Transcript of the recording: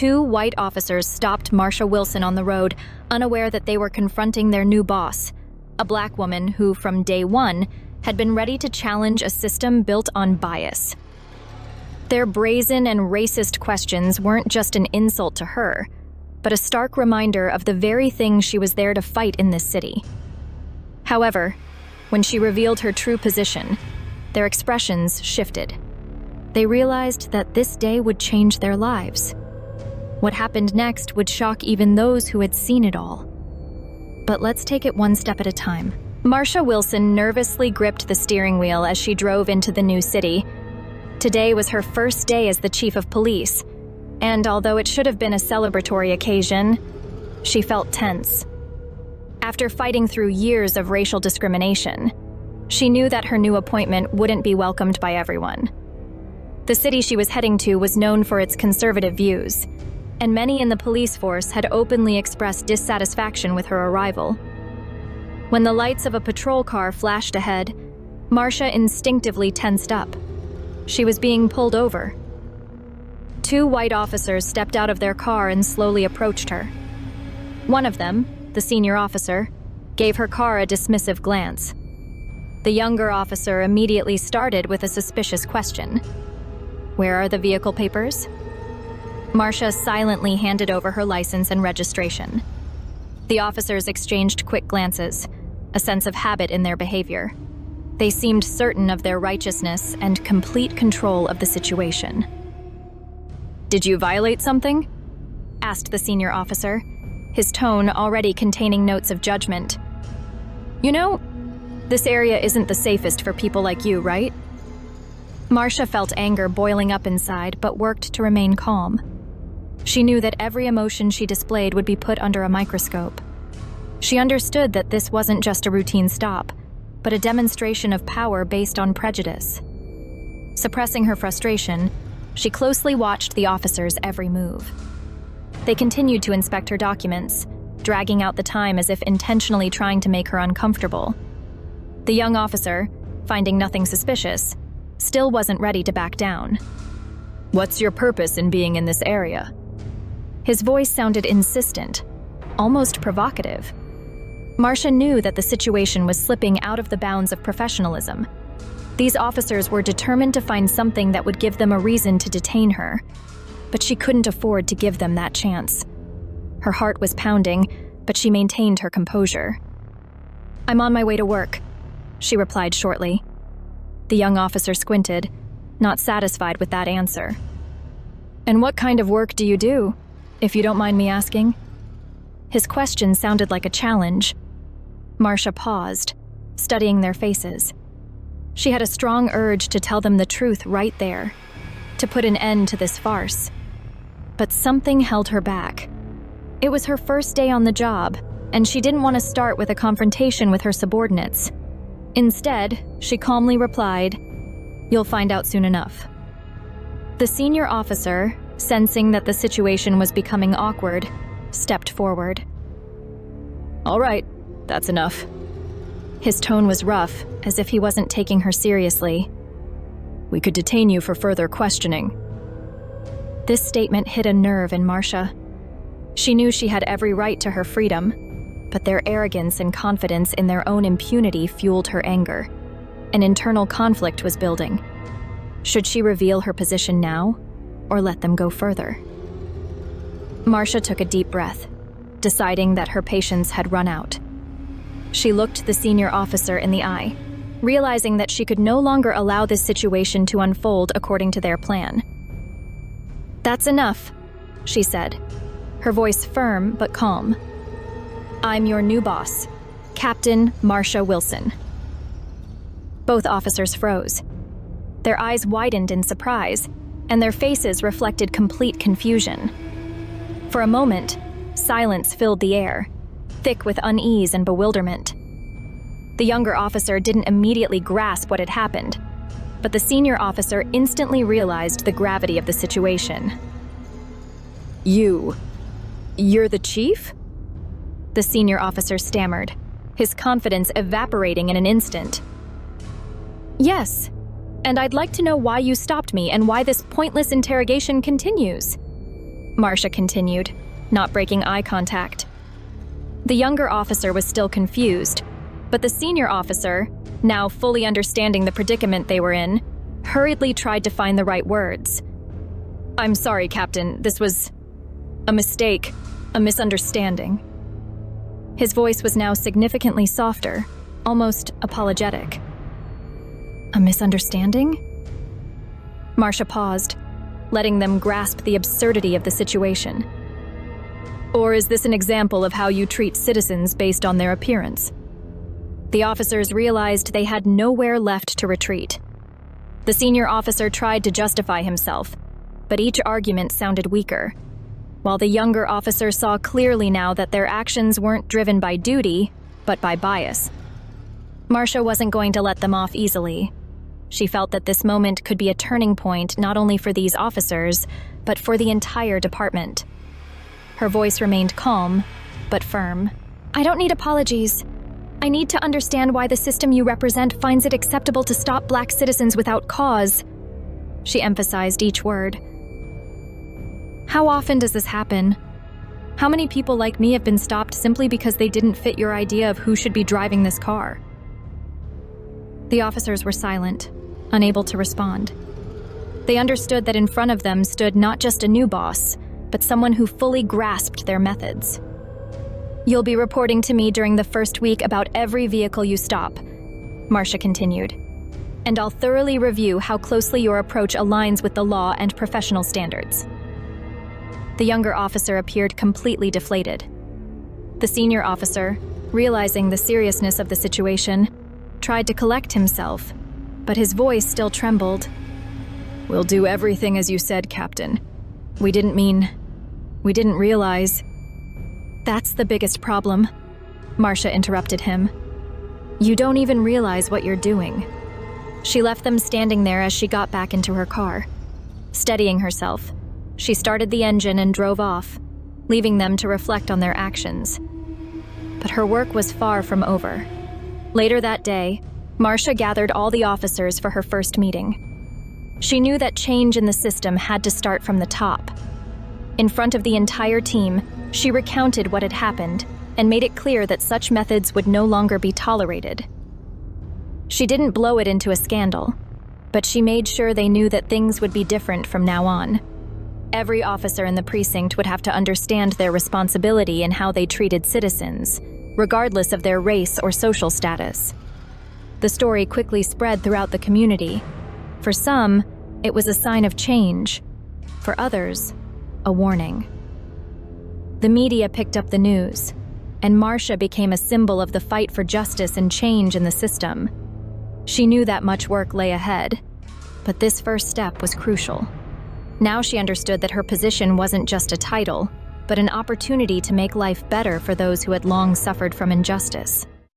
Two white officers stopped Marsha Wilson on the road, unaware that they were confronting their new boss, a black woman who, from day one, had been ready to challenge a system built on bias. Their brazen and racist questions weren't just an insult to her, but a stark reminder of the very thing she was there to fight in this city. However, when she revealed her true position, their expressions shifted. They realized that this day would change their lives. What happened next would shock even those who had seen it all. But let's take it one step at a time. Marsha Wilson nervously gripped the steering wheel as she drove into the new city. Today was her first day as the chief of police, and although it should have been a celebratory occasion, she felt tense. After fighting through years of racial discrimination, she knew that her new appointment wouldn't be welcomed by everyone. The city she was heading to was known for its conservative views, and many in the police force had openly expressed dissatisfaction with her arrival. When the lights of a patrol car flashed ahead, Marsha instinctively tensed up. She was being pulled over. Two white officers stepped out of their car and slowly approached her. One of them, the senior officer, gave her car a dismissive glance. The younger officer immediately started with a suspicious question. "Where are the vehicle papers?" Marsha silently handed over her license and registration. The officers exchanged quick glances, a sense of habit in their behavior. They seemed certain of their righteousness and complete control of the situation. "Did you violate something?" asked the senior officer, his tone already containing notes of judgment. "You know, this area isn't the safest for people like you, right?" Marsha felt anger boiling up inside, but worked to remain calm. She knew that every emotion she displayed would be put under a microscope. She understood that this wasn't just a routine stop, but a demonstration of power based on prejudice. Suppressing her frustration, she closely watched the officers' every move. They continued to inspect her documents, dragging out the time as if intentionally trying to make her uncomfortable. The young officer, finding nothing suspicious, still wasn't ready to back down. "What's your purpose in being in this area?" His voice sounded insistent, almost provocative. Marsha knew that the situation was slipping out of the bounds of professionalism. These officers were determined to find something that would give them a reason to detain her, but she couldn't afford to give them that chance. Her heart was pounding, but she maintained her composure. "I'm on my way to work," she replied shortly. The young officer squinted, not satisfied with that answer. "And what kind of work do you do, if you don't mind me asking?" His question sounded like a challenge. Marsha paused, studying their faces. She had a strong urge to tell them the truth right there, to put an end to this farce. But something held her back. It was her first day on the job, and she didn't want to start with a confrontation with her subordinates. Instead, she calmly replied, "You'll find out soon enough." The senior officer, sensing that the situation was becoming awkward, stepped forward. "All right, that's enough." His tone was rough, as if he wasn't taking her seriously. "We could detain you for further questioning." This statement hit a nerve in Marsha. She knew she had every right to her freedom, but their arrogance and confidence in their own impunity fueled her anger. An internal conflict was building. Should she reveal her position now, or let them go further? Marsha took a deep breath, deciding that her patience had run out. She looked the senior officer in the eye, realizing that she could no longer allow this situation to unfold according to their plan. "That's enough," she said, her voice firm but calm. "I'm your new boss, Captain Marsha Wilson." Both officers froze. Their eyes widened in surprise, and their faces reflected complete confusion. For a moment, silence filled the air, thick with unease and bewilderment. The younger officer didn't immediately grasp what had happened, but the senior officer instantly realized the gravity of the situation. You're the chief?" The senior officer stammered, his confidence evaporating in an instant. "Yes, and I'd like to know why you stopped me and why this pointless interrogation continues." Marcia continued, not breaking eye contact. The younger officer was still confused, but the senior officer, now fully understanding the predicament they were in, hurriedly tried to find the right words. "I'm sorry, Captain. This was a mistake, a misunderstanding." His voice was now significantly softer, almost apologetic. "A misunderstanding?" Marcia paused, letting them grasp the absurdity of the situation. "Or is this an example of how you treat citizens based on their appearance?" The officers realized they had nowhere left to retreat. The senior officer tried to justify himself, but each argument sounded weaker, while the younger officer saw clearly now that their actions weren't driven by duty, but by bias. Marcia wasn't going to let them off easily. She felt that this moment could be a turning point not only for these officers, but for the entire department. Her voice remained calm, but firm. "I don't need apologies. I need to understand why the system you represent finds it acceptable to stop Black citizens without cause." She emphasized each word. "How often does this happen? How many people like me have been stopped simply because they didn't fit your idea of who should be driving this car?" The officers were silent, unable to respond. They understood that in front of them stood not just a new boss, but someone who fully grasped their methods. "You'll be reporting to me during the first week about every vehicle you stop," Marcia continued, "and I'll thoroughly review how closely your approach aligns with the law and professional standards." The younger officer appeared completely deflated. The senior officer, realizing the seriousness of the situation, tried to collect himself, but his voice still trembled. "We'll do everything as you said, Captain. We didn't realize." "That's the biggest problem," Marcia interrupted him. "You don't even realize what you're doing." She left them standing there as she got back into her car. Steadying herself, she started the engine and drove off, leaving them to reflect on their actions. But her work was far from over. Later that day, Marcia gathered all the officers for her first meeting. She knew that change in the system had to start from the top. In front of the entire team, she recounted what had happened and made it clear that such methods would no longer be tolerated. She didn't blow it into a scandal, but she made sure they knew that things would be different from now on. Every officer in the precinct would have to understand their responsibility in how they treated citizens, regardless of their race or social status. The story quickly spread throughout the community. For some, it was a sign of change. For others, a warning. The media picked up the news, and Marcia became a symbol of the fight for justice and change in the system. She knew that much work lay ahead, but this first step was crucial. Now she understood that her position wasn't just a title, but an opportunity to make life better for those who had long suffered from injustice.